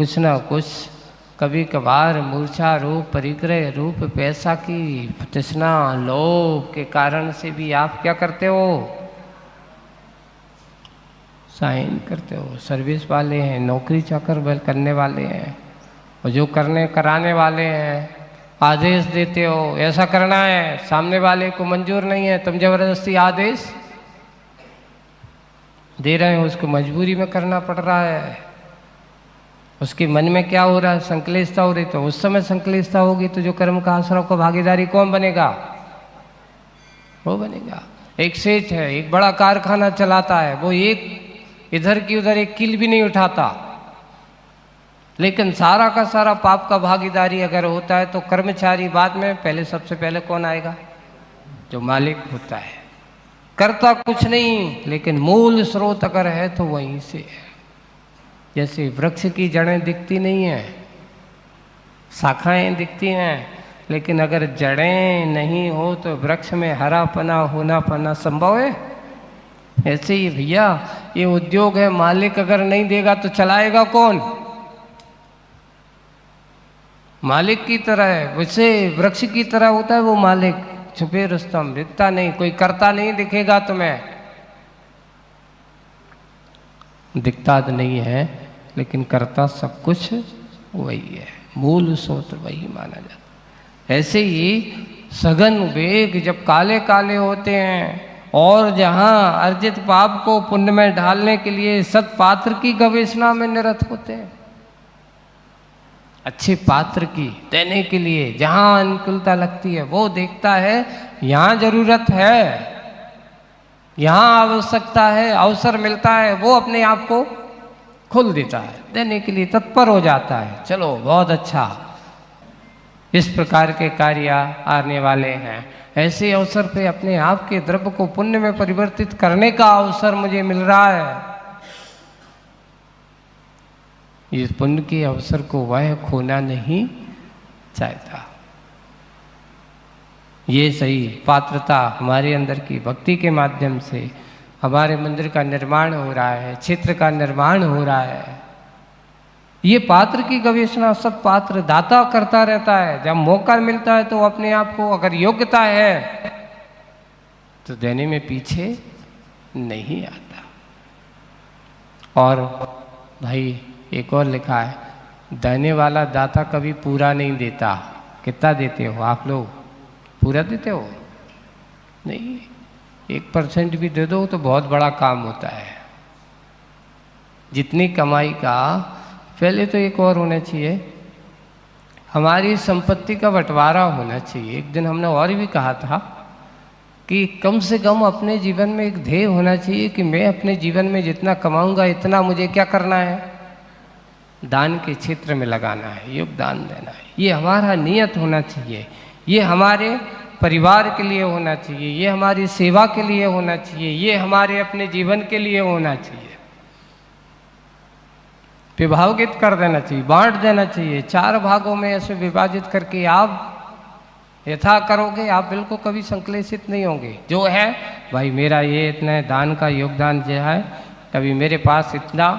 कुछ ना कुछ कभी कभार मूर्छा रूप परिग्रह रूप पैसा की तृष्णा लोभ के कारण से भी आप क्या करते हो, साइन करते हो। सर्विस वाले हैं, नौकरी चाकर करने वाले हैं, और जो करने कराने वाले हैं आदेश देते हो ऐसा करना है, सामने वाले को मंजूर नहीं है, तुम जबरदस्ती आदेश दे रहे हो, उसको मजबूरी में करना पड़ रहा है। उसके मन में क्या हो रहा है, संक्लेशता हो रही, तो उस समय संक्लेशता होगी तो जो कर्म का आश्रव का भागीदारी कौन बनेगा, वो बनेगा। एक सेठ है, एक बड़ा कारखाना चलाता है, वो एक इधर की उधर एक कील भी नहीं उठाता, लेकिन सारा का सारा पाप का भागीदारी अगर होता है तो कर्मचारी बाद में, पहले सबसे पहले कौन आएगा, जो मालिक होता है। करता कुछ नहीं लेकिन मूल स्रोत अगर है तो वहीं से है। जैसे वृक्ष की जड़ें दिखती नहीं हैं, शाखाएं दिखती हैं, लेकिन अगर जड़ें नहीं हो तो वृक्ष में हरा पना होना पना संभव है। ऐसे ही भैया ये उद्योग है, मालिक अगर नहीं देगा तो चलाएगा कौन, मालिक की तरह है, वैसे वृक्ष की तरह होता है वो मालिक, छुपे रुस्तम, दिखता नहीं, कोई करता नहीं दिखेगा तुम्हें, दिखता तो नहीं है लेकिन करता सब कुछ वही है, मूल स्रोत वही माना जाता। ऐसे ही सघन वेग जब काले काले होते हैं और जहाँ अर्जित पाप को पुण्य में ढालने के लिए सत्पात्र की गवेषणा में निरत होते हैं, अच्छे पात्र की देने के लिए जहाँ अनुकूलता लगती है वो देखता है, यहाँ जरूरत है, यहाँ आवश्यकता है, अवसर मिलता है, वो अपने आप को खोल देता है, देने के लिए तत्पर हो जाता है। चलो बहुत अच्छा, इस प्रकार के कार्य आने वाले हैं। ऐसे अवसर पे अपने आप के द्रव्य को पुण्य में परिवर्तित करने का अवसर मुझे मिल रहा है, इस पुण्य के अवसर को वह खोना नहीं चाहता। ये सही पात्रता हमारे अंदर की भक्ति के माध्यम से हमारे मंदिर का निर्माण हो रहा है, क्षेत्र का निर्माण हो रहा है। ये पात्र की गवेषणा सब पात्र दाता करता रहता है, जब मौका मिलता है तो अपने आप को, अगर योग्यता है तो देने में पीछे नहीं आता। और भाई एक और लिखा है, देने वाला दाता कभी पूरा नहीं देता। कितना देते हो आप लोग, पूरा देते हो? नहीं, 1% भी दे दो तो बहुत बड़ा काम होता है। जितनी कमाई का, पहले तो एक और होना चाहिए, हमारी संपत्ति का बंटवारा होना चाहिए। एक दिन हमने और भी कहा था कि कम से कम अपने जीवन में एक ध्येय होना चाहिए कि मैं अपने जीवन में जितना कमाऊंगा इतना मुझे क्या करना है, दान के क्षेत्र में लगाना है, योगदान देना है। ये हमारा नियत होना चाहिए, ये हमारे परिवार के लिए होना चाहिए, ये हमारी सेवा के लिए होना चाहिए, ये हमारे अपने जीवन के लिए होना चाहिए। विभाजित कर देना चाहिए, बांट देना चाहिए, 4 भागों में ऐसे विभाजित करके आप यथा करोगे, आप बिल्कुल कभी संक्लेशित नहीं होंगे। जो है भाई मेरा ये इतना है, दान का योगदान जो है, कभी मेरे पास इतना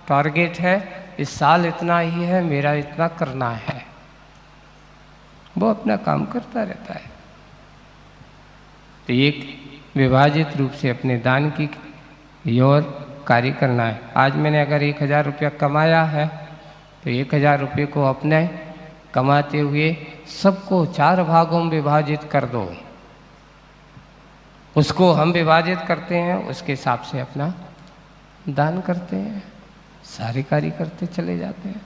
टारगेट है, इस साल इतना ही है, मेरा इतना करना है, वो अपना काम करता रहता है। तो एक विभाजित रूप से अपने दान की ओर कार्य करना है। आज मैंने अगर 1000 रुपया कमाया है तो 1000 रुपये को अपने कमाते हुए सबको 4 भागों में विभाजित कर दो, उसको हम विभाजित करते हैं, उसके हिसाब से अपना दान करते हैं, सारे कार्य करते चले जाते हैं।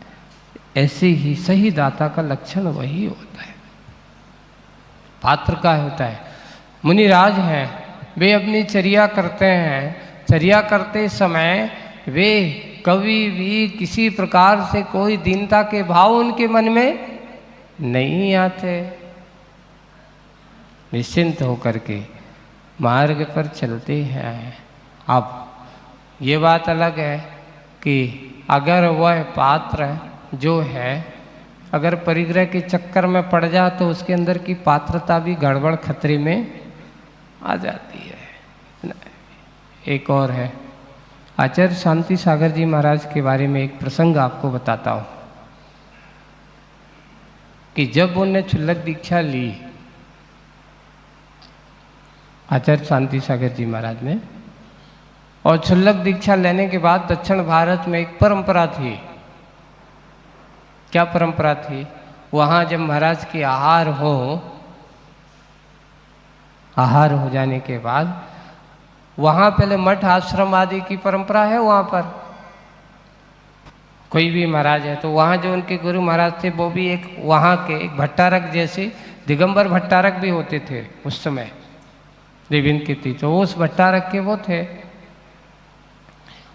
ऐसे ही सही दाता का लक्षण वही होता है, पात्र का होता है। मुनिराज हैं, वे अपनी चर्या करते हैं, चर्या करते समय वे कभी भी किसी प्रकार से कोई दीनता के भाव उनके मन में नहीं आते, निश्चिंत होकर के मार्ग पर चलते हैं। अब ये बात अलग है कि अगर वह पात्र जो है अगर परिग्रह के चक्कर में पड़ जा तो उसके अंदर की पात्रता भी गड़बड़ खतरे में आ जाती है। एक और है, आचार्य शांति सागर जी महाराज के बारे में एक प्रसंग आपको बताता हूँ कि जब उन्होंने क्षुल्लक दीक्षा ली आचार्य शांति सागर जी महाराज ने, और क्षुल्लक दीक्षा लेने के बाद दक्षिण भारत में एक परंपरा थी। क्या परंपरा थी? वहाँ जब महाराज की आहार हो जाने के बाद वहाँ पहले मठ आश्रम आदि की परंपरा है। वहाँ पर कोई भी महाराज है तो वहाँ जो उनके गुरु महाराज थे वो भी एक वहाँ के एक भट्टारक जैसे दिगंबर भट्टारक भी होते थे उस समय देवीन की थी, तो उस भट्टारक के वो थे।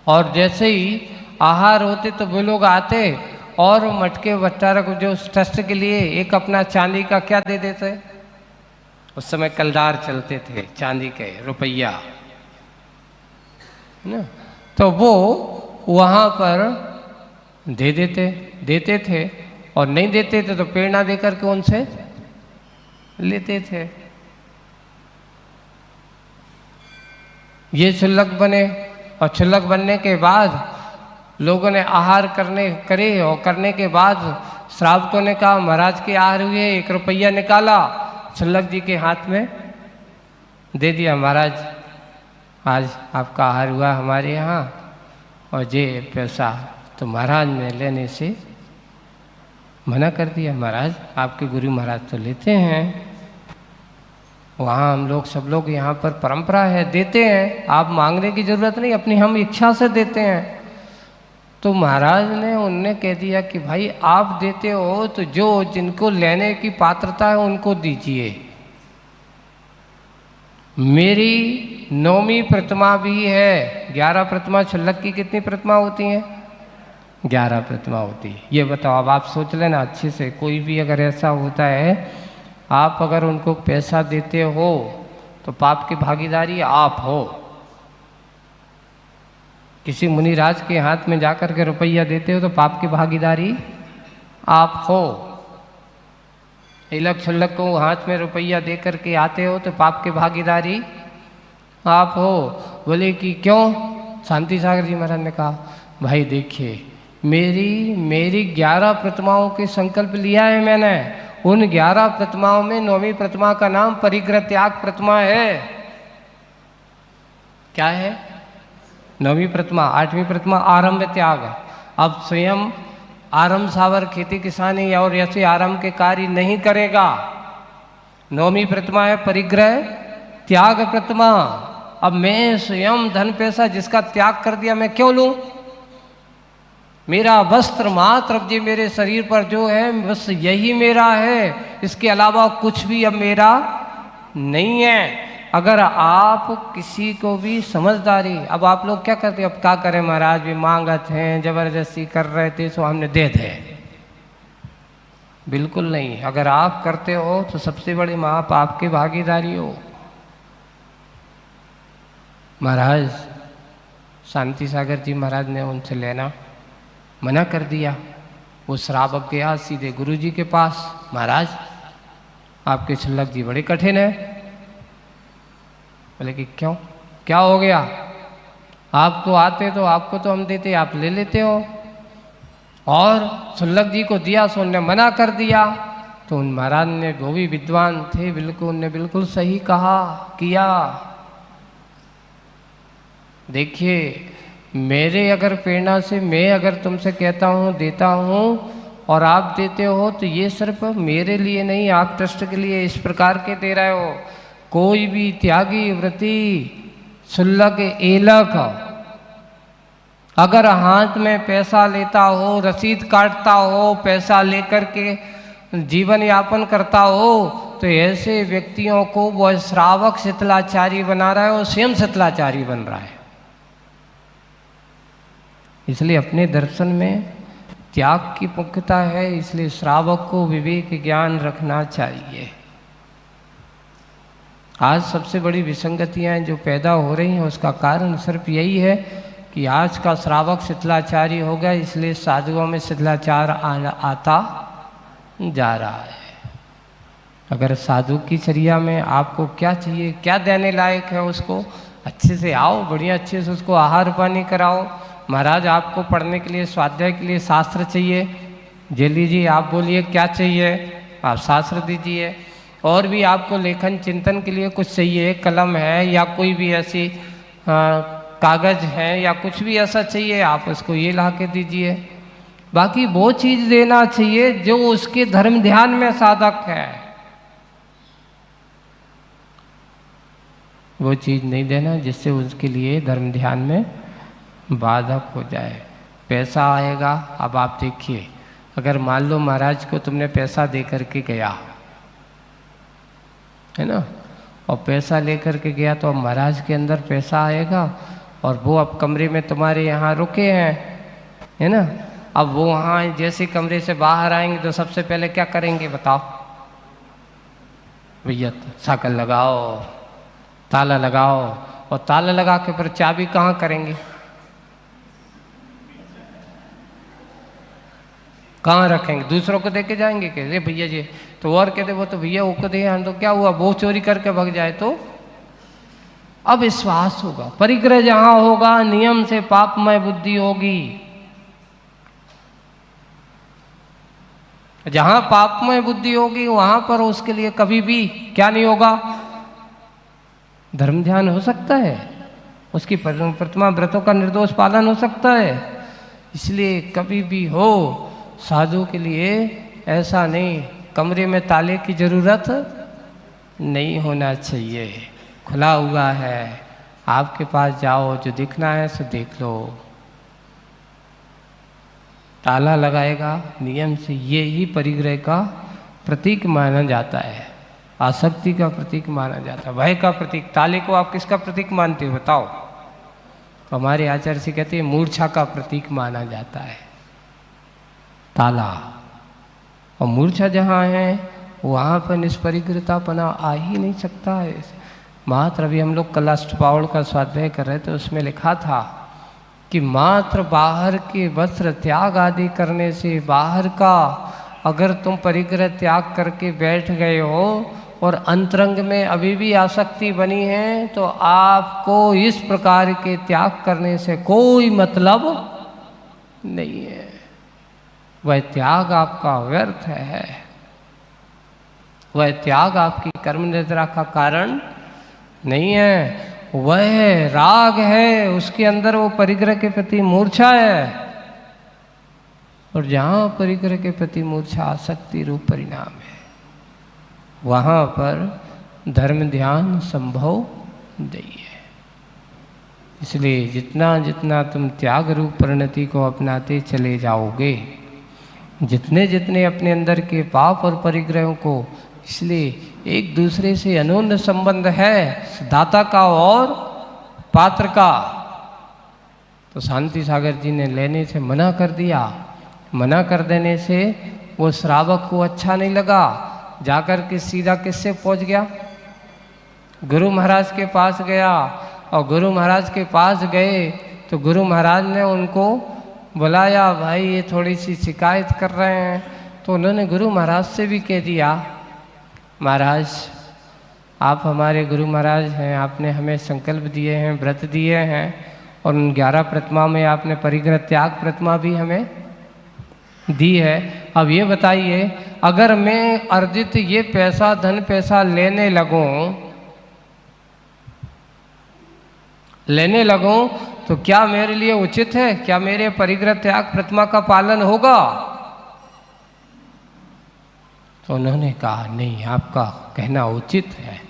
और जैसे ही आहार होते तो वो लोग आते और मठ के भट्टारक जो ट्रस्ट के लिए एक अपना चांदी का क्या दे देते, उस समय कलदार चलते थे चांदी के रुपया ना, तो वो वहाँ पर देते थे और नहीं देते थे तो प्रेरणा देकर के उनसे लेते थे। ये क्षुल्लक बने और क्षुल्लक बनने के बाद लोगों ने आहार करे और करने के बाद श्रावकों ने कहा महाराज के आहार हुए, 1 रुपया निकाला क्षुल्लक जी के हाथ में दे दिया, महाराज आज आपका आहार हुआ हमारे यहाँ और ये पैसा, तो महाराज ने लेने से मना कर दिया। महाराज आपके गुरु महाराज तो लेते हैं, वहाँ हम लोग सब लोग यहाँ पर परंपरा है देते हैं, आप मांगने की ज़रूरत नहीं, अपनी हम इच्छा से देते हैं। तो महाराज ने उनने कह दिया कि भाई आप देते हो तो जो जिनको लेने की पात्रता है उनको दीजिए। मेरी 9वीं प्रतिमा भी है, 11 प्रतिमा, क्षुल्लक की कितनी प्रतिमा होती हैं? 11 प्रतिमा होती है। ये बताओ, अब आप सोच लेना अच्छे से, कोई भी अगर ऐसा होता है आप अगर उनको पैसा देते हो तो पाप की भागीदारी आप हो। किसी मुनिराज के हाथ में जाकर के रुपया देते हो तो पाप की भागीदारी आप हो। इलक छुल्लक को हाथ में रुपया दे करके आते हो तो पाप की भागीदारी आप हो। बोले कि क्यों? शांति सागर जी महाराज ने कहा भाई देखिए मेरी 11 प्रतिमाओं के संकल्प लिया है मैंने, उन 11 प्रतिमाओं में 9वीं प्रतिमा का नाम परिग्रह त्याग प्रतिमा है। क्या है? 9वीं प्रतिमा। 8वीं प्रतिमा आरंभ त्याग। अब स्वयं आरंभ सावर खेती किसानी और ऐसे आरंभ के कार्य नहीं करेगा। 9वीं प्रतिमा है परिग्रह त्याग प्रतिमा। अब मैं स्वयं धन पैसा जिसका त्याग कर दिया मैं क्यों लूं? मेरा वस्त्र मात्र अब जी मेरे शरीर पर जो है बस यही मेरा है, इसके अलावा कुछ भी अब मेरा नहीं है। अगर आप किसी को भी समझदारी, अब आप लोग क्या करते हैं, अब क्या करें महाराज भी मांगत हैं जबरदस्ती कर रहे थे तो हमने दे दे, बिल्कुल नहीं। अगर आप करते हो तो सबसे बड़ी माप आपकी भागीदारी हो। महाराज शांति सागर जी महाराज ने उनसे लेना मना कर दिया। वो श्रावक गया सीधे गुरु जी के पास, महाराज आपके क्षुल्लक जी बड़े कठिन है। बोले कि क्यों, क्या हो गया? आप तो आते तो आपको तो हम देते, आप ले लेते हो, और क्षुल्लक जी को दिया सो उन्होंने मना कर दिया। तो उन महाराज ने, वो भी विद्वान थे बिल्कुल, उनने बिल्कुल सही कहा किया। देखिए मेरे अगर प्रेरणा से मैं अगर तुमसे कहता हूँ देता हूँ और आप देते हो तो ये सिर्फ मेरे लिए नहीं, आप ट्रस्ट के लिए इस प्रकार के दे रहे हो। कोई भी त्यागी व्रती क्षुल्लक एलक अगर हाथ में पैसा लेता हो, रसीद काटता हो, पैसा लेकर के जीवन यापन करता हो तो ऐसे व्यक्तियों को वह श्रावक शीतलाचारी बना रहा है और स्वयं शीतलाचारी बन रहा है। इसलिए अपने दर्शन में त्याग की मुख्यता है, इसलिए श्रावक को विवेक ज्ञान रखना चाहिए। आज सबसे बड़ी विसंगतियां जो पैदा हो रही हैं उसका कारण सिर्फ यही है कि आज का श्रावक शीतलाचारी हो गया, इसलिए साधुओं में शीतलाचार आता जा रहा है। अगर साधु की चर्या में आपको क्या चाहिए, क्या देने लायक है उसको, अच्छे से आओ, बढ़िया अच्छे से उसको आहार पानी कराओ। महाराज आपको पढ़ने के लिए, स्वाध्याय के लिए शास्त्र चाहिए, जे लीजिए, आप बोलिए क्या चाहिए, आप शास्त्र दीजिए। और भी आपको लेखन चिंतन के लिए कुछ चाहिए, कलम है या कोई भी ऐसी कागज है या कुछ भी ऐसा चाहिए, आप उसको ये ला के दीजिए। बाकी वो चीज़ देना चाहिए जो उसके धर्म ध्यान में साधक है, वो चीज़ नहीं देना जिससे उसके लिए धर्म ध्यान में बाधक हो जाए। पैसा आएगा, अब आप देखिए, अगर मान लो महाराज को तुमने पैसा दे करके गया है ना, और पैसा लेकर के गया तो अब महाराज के अंदर पैसा आएगा और वो अब कमरे में तुम्हारे यहाँ रुके हैं, है ना। अब वो वहाँ जैसे कमरे से बाहर आएंगे तो सबसे पहले क्या करेंगे बताओ भैया, साकल लगाओ, ताला लगाओ, और ताला लगा के फिर चाबी कहाँ करेंगे, कहाँ रखेंगे, दूसरों को दे के जाएंगे कि अरे भैया जी, तो और कहते वो तो भैया वो को दे, तो क्या हुआ, वो चोरी करके भाग जाए तो अविश्वास होगा। परिग्रह जहां होगा नियम से पापमय बुद्धि होगी, जहां पापमय बुद्धि होगी वहां पर उसके लिए कभी भी क्या नहीं होगा, धर्म ध्यान हो सकता है, उसकी प्रतिमा व्रतों का निर्दोष पालन हो सकता है। इसलिए कभी भी हो साधु के लिए ऐसा नहीं, कमरे में ताले की जरूरत नहीं होना चाहिए, खुला हुआ है, आपके पास जाओ, जो दिखना है सो देख लो। ताला लगाएगा नियम से, ये ही परिग्रह का प्रतीक माना जाता है, आसक्ति का प्रतीक माना जाता है, भय का प्रतीक। ताले को आप किसका प्रतीक मानते हो बताओ? हमारे आचार्य से कहते हैं मूर्छा का प्रतीक माना जाता है ताला, और मूर्छा जहाँ है वहाँ पर निष्परिग्रतापना आ ही नहीं सकता है। मात्र अभी हम लोग कल अष्टपावड़ का स्वाध्याय कर रहे थे, उसमें लिखा था कि मात्र बाहर के वस्त्र त्याग आदि करने से, बाहर का अगर तुम परिग्रह त्याग करके बैठ गए हो और अंतरंग में अभी भी आसक्ति बनी है, तो आपको इस प्रकार के त्याग करने से कोई मतलब नहीं है, वह त्याग आपका व्यर्थ है, वह त्याग आपकी कर्म निद्रा का कारण नहीं है, वह राग है, उसके अंदर वो परिग्रह के प्रति मूर्छा है, और जहाँ परिग्रह के प्रति मूर्छा आसक्ति रूप परिणाम है, वहाँ पर धर्म ध्यान संभव नहीं है। इसलिए जितना जितना तुम त्याग रूप परिणति को अपनाते चले जाओगे, जितने जितने अपने अंदर के पाप और परिग्रहों को, इसलिए एक दूसरे से अनोन्य संबंध है दाता का और पात्र का। तो शांति सागर जी ने लेने से मना कर दिया, मना कर देने से वो श्रावक को अच्छा नहीं लगा, जाकर के सीधा किससे पहुंच गया, गुरु महाराज के पास गया, और गुरु महाराज के पास गए तो गुरु महाराज ने उनको बुलाया, भाई ये थोड़ी सी शिकायत कर रहे हैं। तो उन्होंने गुरु महाराज से भी कह दिया, महाराज आप हमारे गुरु महाराज हैं, आपने हमें संकल्प दिए हैं, व्रत दिए हैं, और उन 11 प्रतिमा में आपने परिग्रह त्याग प्रतिमा भी हमें दी है। अब ये बताइए, अगर मैं अर्जित ये पैसा धन पैसा लेने लगूं तो क्या मेरे लिए उचित है? क्या मेरे परिग्रह त्याग प्रतिमा का पालन होगा? तो उन्होंने कहा नहीं, आपका कहना उचित है,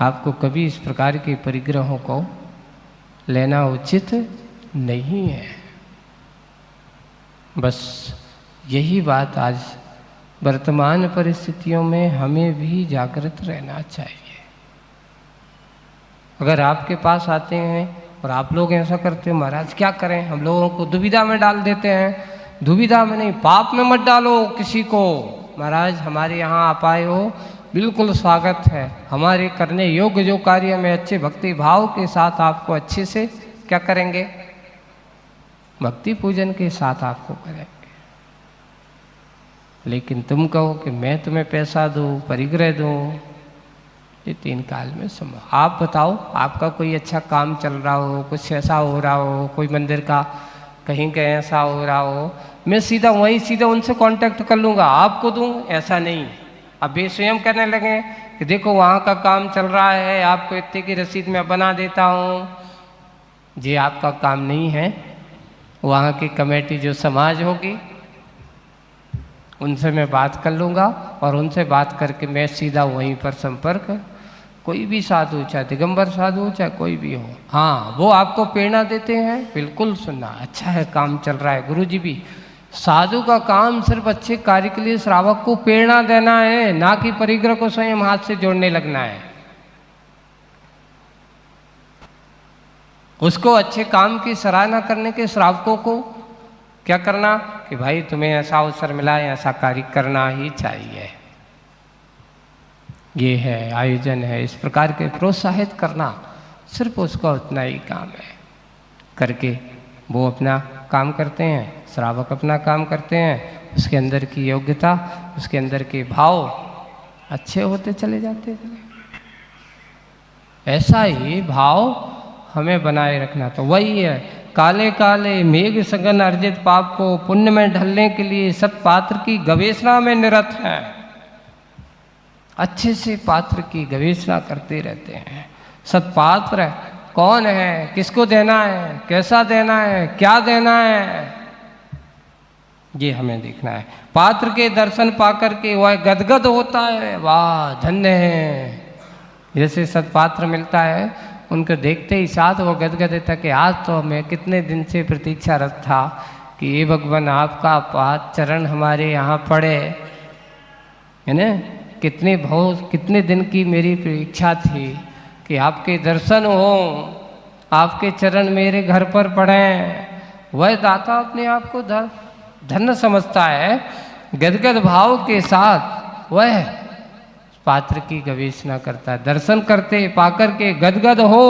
आपको कभी इस प्रकार के परिग्रहों को लेना उचित नहीं है। बस यही बात आज वर्तमान परिस्थितियों में हमें भी जागृत रहना चाहिए। अगर आपके पास आते हैं और आप लोग ऐसा करते हैं, महाराज क्या करें, हम लोगों को दुविधा में डाल देते हैं, दुविधा में नहीं, पाप में मत डालो किसी को। महाराज हमारे यहाँ आप आए हो, बिल्कुल स्वागत है, हमारे करने योग्य जो कार्य में अच्छे भक्ति भाव के साथ आपको अच्छे से क्या करेंगे, भक्ति पूजन के साथ आपको करेंगे। लेकिन तुम कहो कि मैं तुम्हें पैसा दूँ, परिग्रह दूँ, ये 3 काल में संभव। आप बताओ, आपका कोई अच्छा काम चल रहा हो, कुछ ऐसा हो रहा हो, कोई मंदिर का कहीं का ऐसा हो रहा हो, मैं सीधा उनसे कांटेक्ट कर लूँगा, आपको दूँ, ऐसा नहीं। अब वे स्वयं कहने लगे कि देखो वहाँ का काम चल रहा है, आपको इतने की रसीद मैं बना देता हूँ। ये आपका काम नहीं है। वहाँ की कमेटी जो समाज होगी उनसे मैं बात कर लूँगा और उनसे बात करके मैं सीधा वहीं पर संपर्क, कोई भी साधु, चाहे दिगंबर साधु हो, चाहे कोई भी हो, हाँ वो आपको प्रेरणा देते हैं, बिल्कुल सुनना, अच्छा है काम चल रहा है। गुरुजी भी, साधु का काम सिर्फ अच्छे कार्य के लिए श्रावक को प्रेरणा देना है, ना कि परिग्रह को स्वयं हाथ से जोड़ने लगना है। उसको अच्छे काम की सराहना करने के श्रावकों को क्या करना कि भाई तुम्हें ऐसा अवसर मिला है, ऐसा कार्य करना ही चाहिए, ये है आयोजन है, इस प्रकार के प्रोत्साहित करना, सिर्फ उसका उतना ही काम है। करके वो अपना काम करते हैं, श्रावक अपना काम करते हैं, उसके अंदर की योग्यता, उसके अंदर के भाव अच्छे होते चले जाते हैं। ऐसा ही भाव हमें बनाए रखना। तो वही है, काले काले मेघ सघन अर्जित पाप को पुण्य में ढलने के लिए सत्पात्र की गवेषणा में निरत है। अच्छे से पात्र की गवेषणा करते रहते हैं। सत्पात्र कौन है, किसको देना है, कैसा देना है, क्या देना है, ये हमें देखना है। पात्र के दर्शन पाकर के वह गदगद होता है, वाह धन्य है। जैसे सत्पात्र मिलता है, उनको देखते ही साथ वो गदगद होता कि आज तो मैं कितने दिन से प्रतीक्षारत था कि ये भगवान आपका पाद चरण हमारे यहाँ पड़े, है ना। कितने दिन की मेरी प्रतीक्षा थी कि आपके दर्शन हो, आपके चरण मेरे घर पर पड़े। वह दाता अपने आप को धन्य समझता है, गदगद भाव के साथ वह पात्र की गवेषणा करता है। दर्शन करते पाकर के गदगद हो।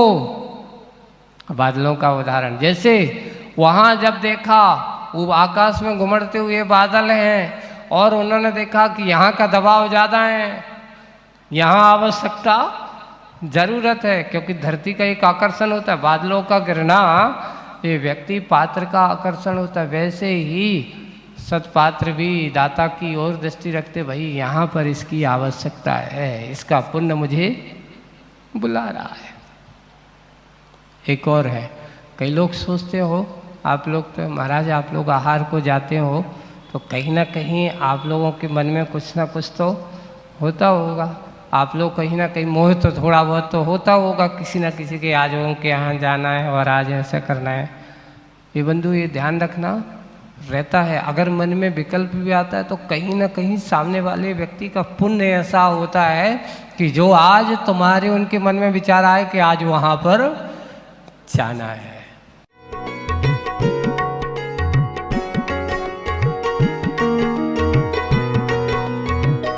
बादलों का उदाहरण, जैसे वहाँ जब देखा वो आकाश में घुमड़ते हुए बादल हैं और उन्होंने देखा कि यहाँ का दबाव ज़्यादा है, यहाँ आवश्यकता ज़रूरत है, क्योंकि धरती का एक आकर्षण होता है, बादलों का गिरना ये व्यक्ति पात्र का आकर्षण होता है। वैसे ही सत्पात्र भी दाता की ओर दृष्टि रखते, भाई यहाँ पर इसकी आवश्यकता है, इसका पुण्य मुझे बुला रहा है। एक और है, कई लोग सोचते हो, आप लोग तो महाराज आप लोग आहार को जाते हो तो कहीं ना कहीं आप लोगों के मन में कुछ ना कुछ तो होता होगा, आप लोग कहीं ना कहीं मोह तो थोड़ा बहुत तो होता होगा किसी ना किसी के, आज उनके यहाँ जाना है और आज ऐसा करना है। ये बंधु ये ध्यान रखना रहता है। अगर मन में विकल्प भी आता है तो कहीं ना कहीं सामने वाले व्यक्ति का पुण्य ऐसा होता है कि जो आज तुम्हारे उनके मन में विचार आए कि आज वहाँ पर जाना है,